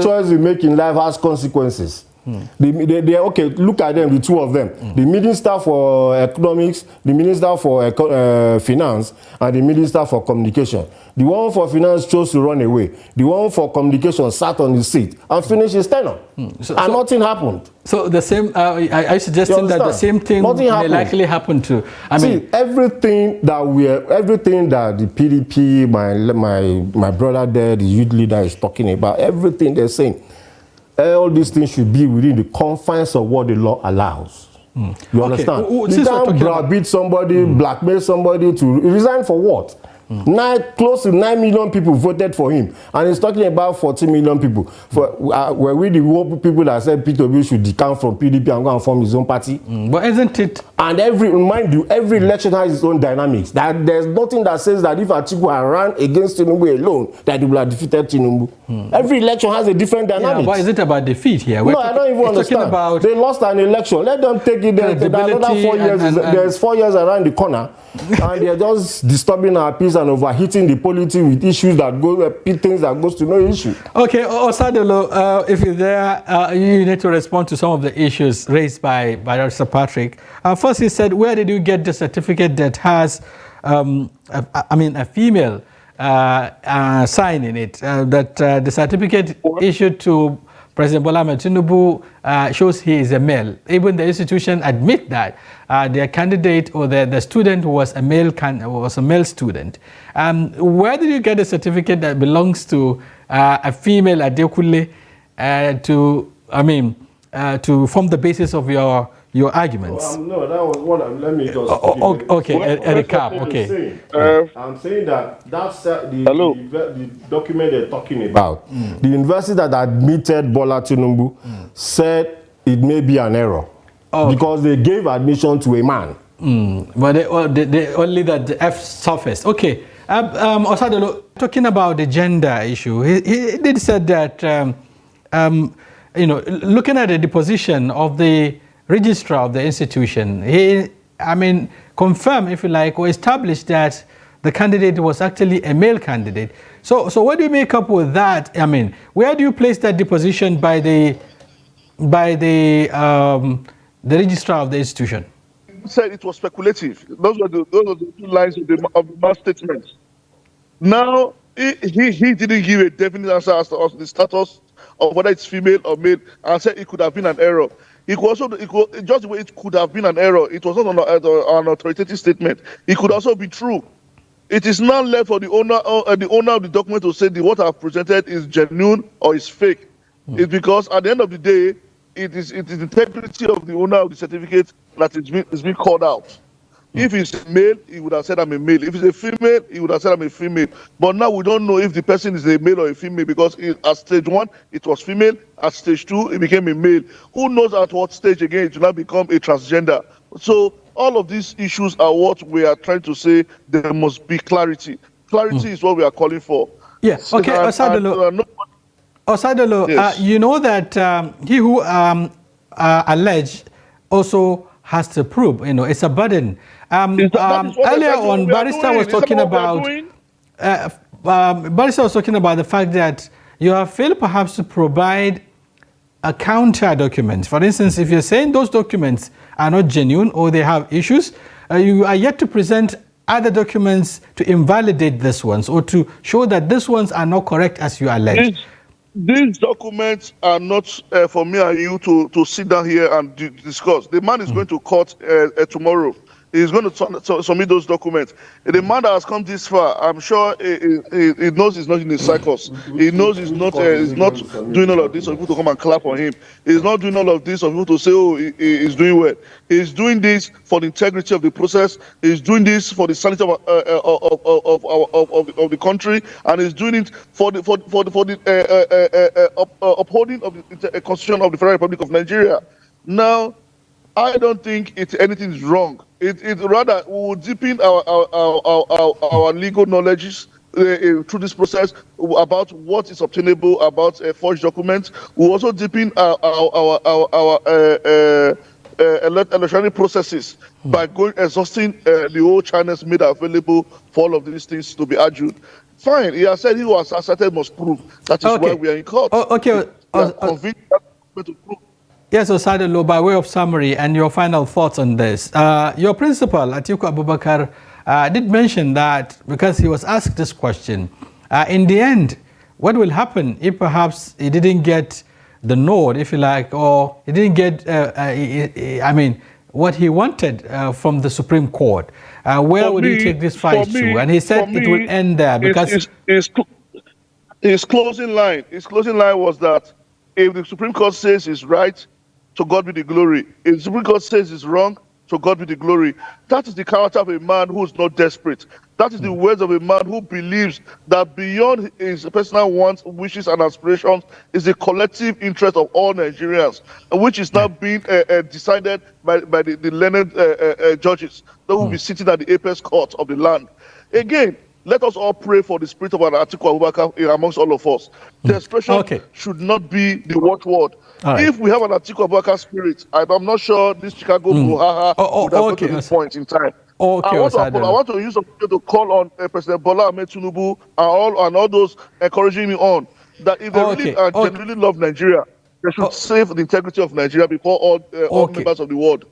choice you make in life has consequences. Okay, look at them, the two of them. The Minister for Economics, the Minister for Finance, and the Minister for Communication. The one for Finance chose to run away. The one for Communication sat on his seat and finished his tenure. And nothing happened. So the same, I suggesting that the same thing may likely happen to... everything that the PDP, my brother there, the youth leader is talking about, everything they're saying, all these things should be within the confines of what the law allows. You understand? You can't browbeat somebody, blackmail somebody to resign for what? Close to 9 million people voted for him, and he's talking about 14 million people. Were we the people that said P2B should decamp from PDP and go and form his own party? But isn't it? And mind you, every election has its own dynamics. That there's nothing that says that if Atiku had ran against Tinubu alone, that he would have defeated Tinubu. Every election has a different dynamic. Yeah, but is it about defeat here? No, I don't even understand. About they lost an election. Let them take it. Another 4 years. There's 4 years around the corner, and they're just disturbing our peace and overheating the polity with issues that things that goes to no issue. Okay, Osadolo, if you're there, you need to respond to some of the issues raised by Dr. Patrick. First, he said, where did you get the certificate that has, a female sign in it? That the certificate issued to President Bola Ahmed Tinubu shows he is a male. Even the institution admit that their candidate or the student was a male student. Where did you get a certificate that belongs to a female Adekule to form the basis of your arguments? No, that was what let me just... Okay, a recap. Okay. I'm saying that that's the document they're talking about. The university that admitted Bola Tinubu said it may be an error because they gave admission to a man. But they only that the F surfaced. Okay. Osadolo, talking about the gender issue, he did said that looking at the deposition of the registrar of the institution, he confirmed, if you like, or established that the candidate was actually a male candidate. So what do you make up with that? where do you place that deposition by the the registrar of the institution. Said it was speculative. Those were the two lines of the mass statement. Now, he didn't give a definite answer as to the status of whether it's female or male, and said it could have been an error. It could also, just the way it could have been an error, it was not an authoritative statement. It could also be true. It is not left for the owner of the document to say what I've presented is genuine or is fake. It's because at the end of the day, it is the integrity of the owner of the certificate that is being called out. If it's a male, he would have said I'm a male. If it's a female, he would have said I'm a female. But now we don't know if the person is a male or a female, because at stage 1, it was female. At stage 2, it became a male. Who knows at what stage again it will now become a transgender? So all of these issues are what we are trying to say. There must be clarity. Clarity is what we are calling for. Yes. Okay, Osadolo. Osadolo, yes. You know that he who alleged also has to prove. You know, it's a burden. Earlier on, Barrister was talking about the fact that you have failed perhaps to provide a counter document. For instance, if you're saying those documents are not genuine or they have issues, you are yet to present other documents to invalidate these ones or to show that these ones are not correct as you allege. These documents are not for me and you to sit down here and discuss. The man is going to court tomorrow. He's going to submit those documents. The man that has come this far, I'm sure he knows he's not in a circus. He knows he's not doing all of this for people to come and clap on him. He's not doing all of this for people to say, oh, he's doing well. He's doing this for the integrity of the process. He's doing this for the sanity of the country, and he's doing it for the upholding of the Constitution of the Federal Republic of Nigeria. Now, I don't think anything is wrong. It rather we will deepen our legal knowledge through this process about what is obtainable about forged documents. We will also deepen our electronic processes by exhausting the whole channels made available for all of these things to be argued. Fine, he has said he was asserted must prove. That is why we are in court. Okay. Convinced to prove. Yes, Osadolo, by way of summary and your final thoughts on this. Your principal, Atiku Abubakar, did mention that because he was asked this question, in the end, what will happen if perhaps he didn't get the nod, if you like, or he didn't get, what he wanted from the Supreme Court? Where would he take this fight to? And he said it will end there because... His closing line was that if the Supreme Court says it's right, to God be the glory. If the Supreme Court says it's wrong, to God be the glory. That is the character of a man who is not desperate. That is the words of a man who believes that beyond his personal wants, wishes, and aspirations is the collective interest of all Nigerians, which is now being decided by the learned judges that will be sitting at the apex court of the land. Again, let us all pray for the spirit of Atiku Abubakar amongst all of us. Desperation should not be the watchword. Right. If we have an Atiku Abubakar spirit, I'm not sure this Chicago brouhaha would have got to this point in time. I want to use opportunity to call on President Bola Ahmed Tinubu and all those encouraging me on that if they really genuinely love Nigeria, they should save the integrity of Nigeria before all members of the world.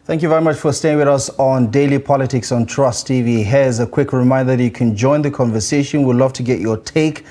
Thank you very much for staying with us on Daily Politics on Trust TV. Here's a quick reminder that you can join the conversation. We'd love to get your take,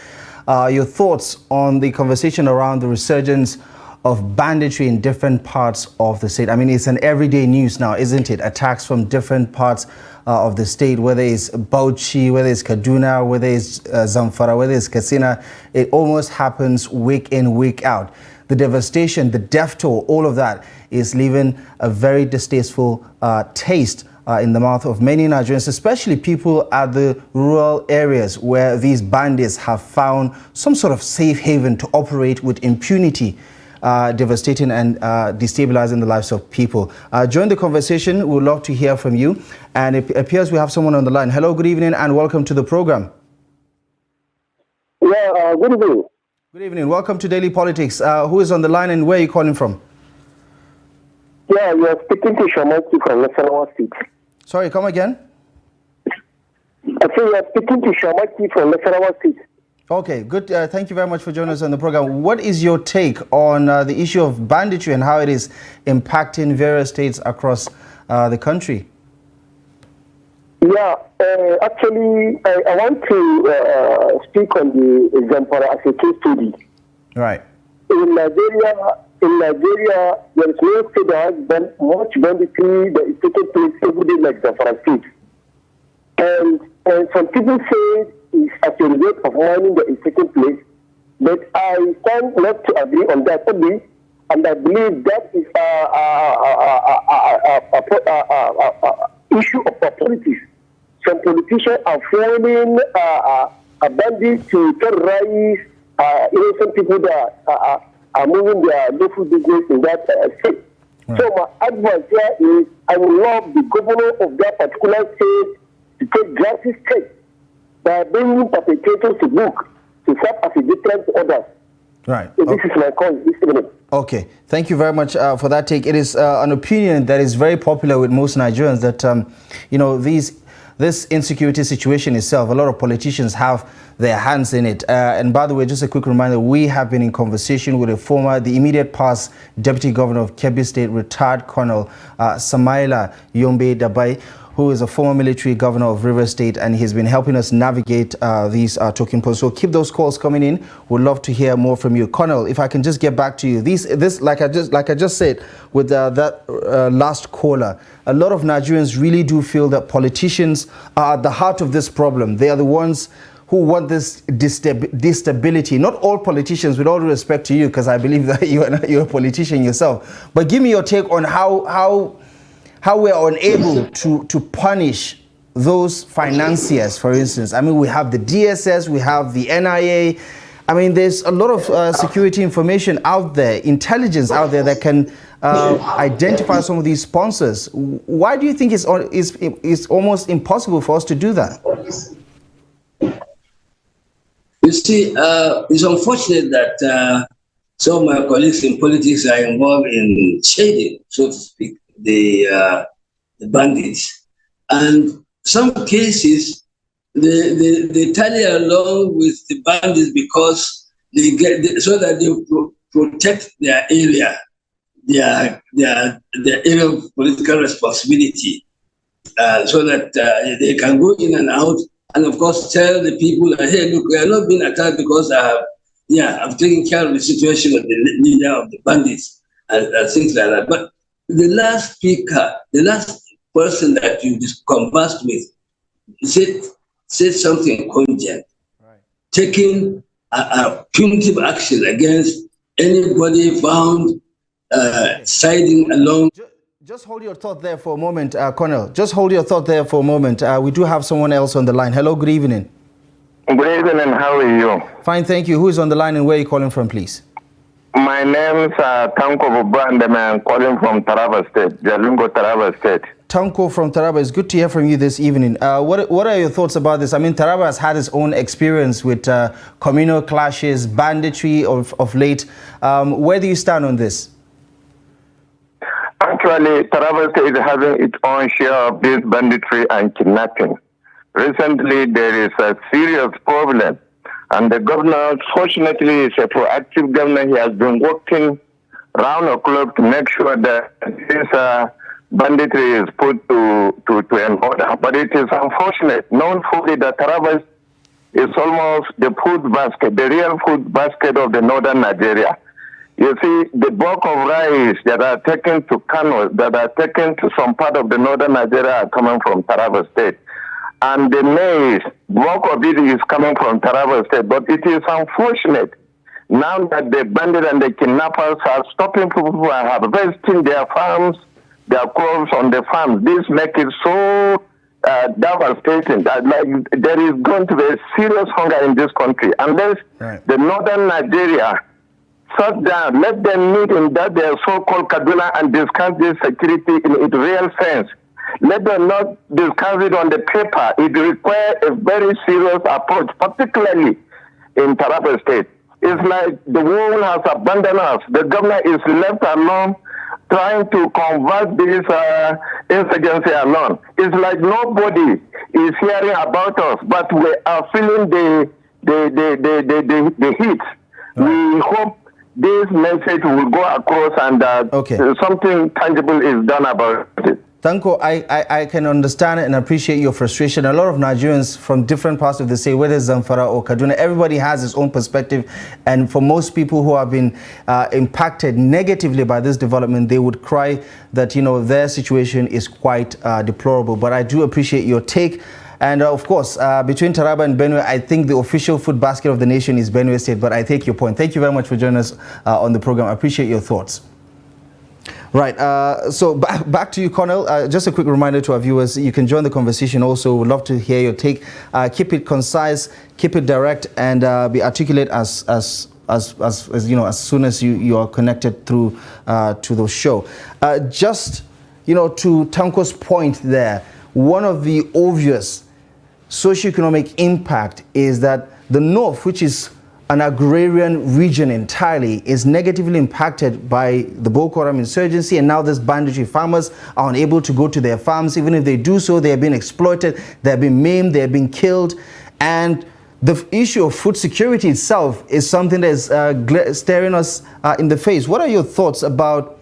your thoughts on the conversation around the resurgence of banditry in different parts of the state. I mean, it's an everyday news now, isn't it? Attacks from different parts of the state, whether it's Bauchi, whether it's Kaduna, whether it's Zamfara, whether it's Katsina. It almost happens week in, week out. The devastation, the death toll, all of that is leaving a very distasteful taste in the mouth of many Nigerians, especially people at the rural areas where these bandits have found some sort of safe haven to operate with impunity, devastating and destabilizing the lives of people. Join the conversation. We'd love to hear from you. And it appears we have someone on the line. Hello, good evening, and welcome to the program. Yeah, good evening. Good evening. Welcome to Daily Politics. Who is on the line and where are you calling from? Yeah, you're speaking to Shamaki from Nasarawa State. Sorry, come again? I say you're speaking to Shamaki from Nasarawa State. Okay, good. Thank you very much for joining us on the program. What is your take on the issue of banditry and how it is impacting various states across the country? Yeah, actually, I want to speak on the example as a case study. Right. In Nigeria, there is no state that has done much banditry that is taking place every day like Zamfara State. And some people say it's as a result of mining that is taking place, but I stand not to agree on that only, and I believe that is issue of politics. Some politicians are following a bandit to terrorize innocent people that are moving their local business in that state. Right. So my advice here is I would love the governor of that particular state to take drastic steps by bringing perpetrators to book to serve as a deterrent to others. Right. So this is my call this evening. Okay. Thank you very much for that take. It is an opinion that is very popular with most Nigerians that, this insecurity situation itself, a lot of politicians have their hands in it. And by the way, just a quick reminder, we have been in conversation with the immediate past Deputy Governor of Kebbi State, retired Colonel Samaila Yombe Dabai, who is a former military governor of Rivers State, and he's been helping us navigate these talking points. So keep those calls coming in. We'd love to hear more from you, Colonel. If I can just get back to you, this like I just said with that last caller, a lot of Nigerians really do feel that politicians are at the heart of this problem. They are the ones who want this destability. Not all politicians, with all due respect to you, because I believe that you're a politician yourself. But give me your take on how we are unable to punish those financiers, for instance. I mean, we have the DSS, we have the NIA. I mean, there's a lot of security information out there, intelligence out there that can identify some of these sponsors. Why do you think it's almost impossible for us to do that? You see, it's unfortunate that some of my colleagues in politics are involved in shading, so to speak, the bandits. And some cases, they tally along with the bandits because they get so that they protect their area, their area of political responsibility, so that they can go in and out, and of course tell the people that, hey, look, we are not being attacked because I've taken care of the situation of the leader of the bandits and things like that. But the last speaker, the last person that you conversed with, said something cogent, right. Taking a punitive action against anybody found siding along. Just hold your thought there for a moment, Colonel. Just hold your thought there for a moment. We do have someone else on the line. Hello, good evening. Good evening, how are you? Fine, thank you. Who is on the line and where are you calling from, please? My name is Tanko Bubrandem. I'm calling from Taraba State, Jalingo, Taraba State. Tanko from Taraba, it's good to hear from you this evening. What are your thoughts about this? I mean, Taraba has had its own experience with communal clashes, banditry of late. Where do you stand on this? Actually, Taraba State is having its own share of this banditry and kidnapping. Recently, there is a serious problem. And the governor, fortunately, is a proactive governor. He has been working round the clock to make sure that this banditry is put to an order. But it is unfortunate, known fully that Taraba is almost the food basket, the real food basket of the northern Nigeria. You see, the bulk of rice that are taken to Kano, that are taken to some part of the northern Nigeria are coming from Taraba State. And the maize, bulk of it is coming from Taraba State. But it is unfortunate now that the bandits and the kidnappers are stopping people who are harvesting their farms, their crops on the farms. This makes it so devastating that there is going to be a serious hunger in this country. Unless the northern Nigeria sat down, let them meet in that their so-called Kaduna and discuss this security in its real sense. Let them not discuss it on the paper. It requires a very serious approach, particularly in Taraba State. It's like the world has abandoned us. The governor is left alone trying to convert this insurgency alone. It's like nobody is hearing about us, but we are feeling the the heat. We hope this message will go across and something tangible is done about it. Tanko, I can understand and appreciate your frustration. A lot of Nigerians from different parts of the state, whether it's Zamfara or Kaduna, everybody has his own perspective. And for most people who have been impacted negatively by this development, they would cry that, you know, their situation is quite deplorable. But I do appreciate your take. And of course, between Taraba and Benue, I think the official food basket of the nation is Benue State. But I take your point. Thank you very much for joining us on the program. I appreciate your thoughts. Right, so back to you, Colonel. Just a quick reminder to our viewers, you can join the conversation also. We'd love to hear your take. Keep it concise, keep it direct, and be articulate as you know, as soon as you are connected through to the show. Just, you know, to Tanko's point there, one of the obvious socioeconomic impact is that the North, which is an agrarian region entirely, is negatively impacted by the Boko Haram insurgency, and now this banditry. Farmers are unable to go to their farms. Even if they do so, they are being exploited, they are being maimed, they are being killed. And the issue of food security itself is something that is staring us in the face. What are your thoughts about,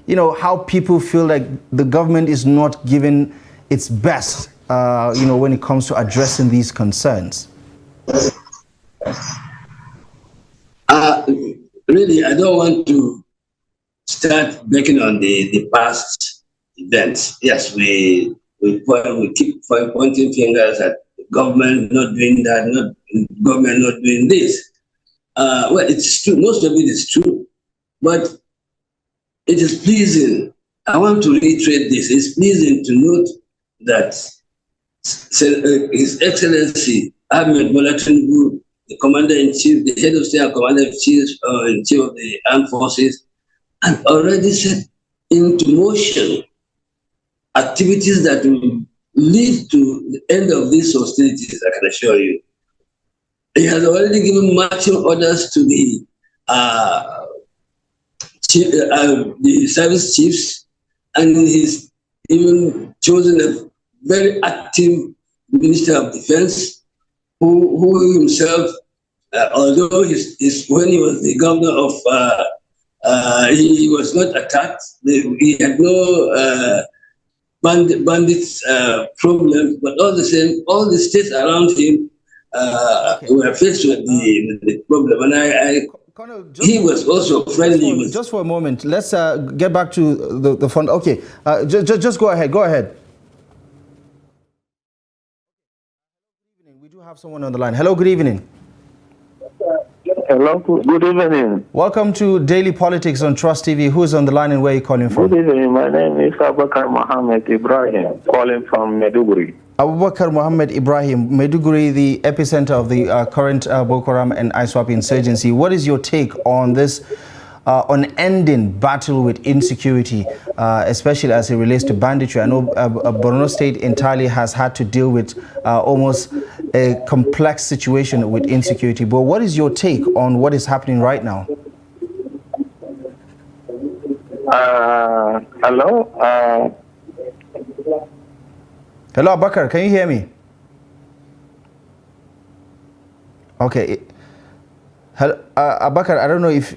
you know, how people feel like the government is not giving its best, you know, when it comes to addressing these concerns? Really, I don't want to start breaking on the past events. Yes, we keep pointing fingers at government not doing that, government not doing this. Well, it's true. Most of it is true, but it is pleasing. I want to reiterate this. It's pleasing to note that His Excellency Ahmed Bola Tinubu, the Commander-in-Chief, the Head of State and Commander-in-Chief of the Armed Forces, and already set into motion activities that will lead to the end of these hostilities, I can assure you. He has already given marching orders to the service chiefs, and he's even chosen a very active Minister of Defense, who himself, although when he was the governor of, he was not attacked. He had no bandits problems, but all the same, all the states around him were faced with the problem. And Colonel, he was also friendly. Just for a moment, let's get back to the front. Okay, just go ahead. Go ahead. We do have someone on the line. Hello, good evening. Hello, good evening. Welcome to Daily Politics on Trust TV. Who is on the line and where are you calling from? Good evening. My name is Abubakar Mohammed Ibrahim, calling from Maiduguri. Abubakar Mohammed Ibrahim, Maiduguri, the epicenter of the current Boko Haram and ISWAP insurgency. What is your take on this unending battle with insecurity, especially as it relates to banditry? I know Borno State entirely has had to deal with almost a complex situation with insecurity. But what is your take on what is happening right now? Hello? Hello, Abubakar, can you hear me? Okay. Hello, Abubakar, I don't know if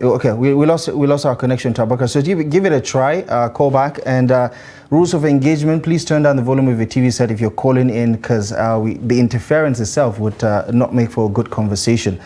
okay, we lost our connection to Abubakar. So give it a try, call back, and rules of engagement, please turn down the volume of your TV set if you're calling in, because the interference itself would not make for a good conversation.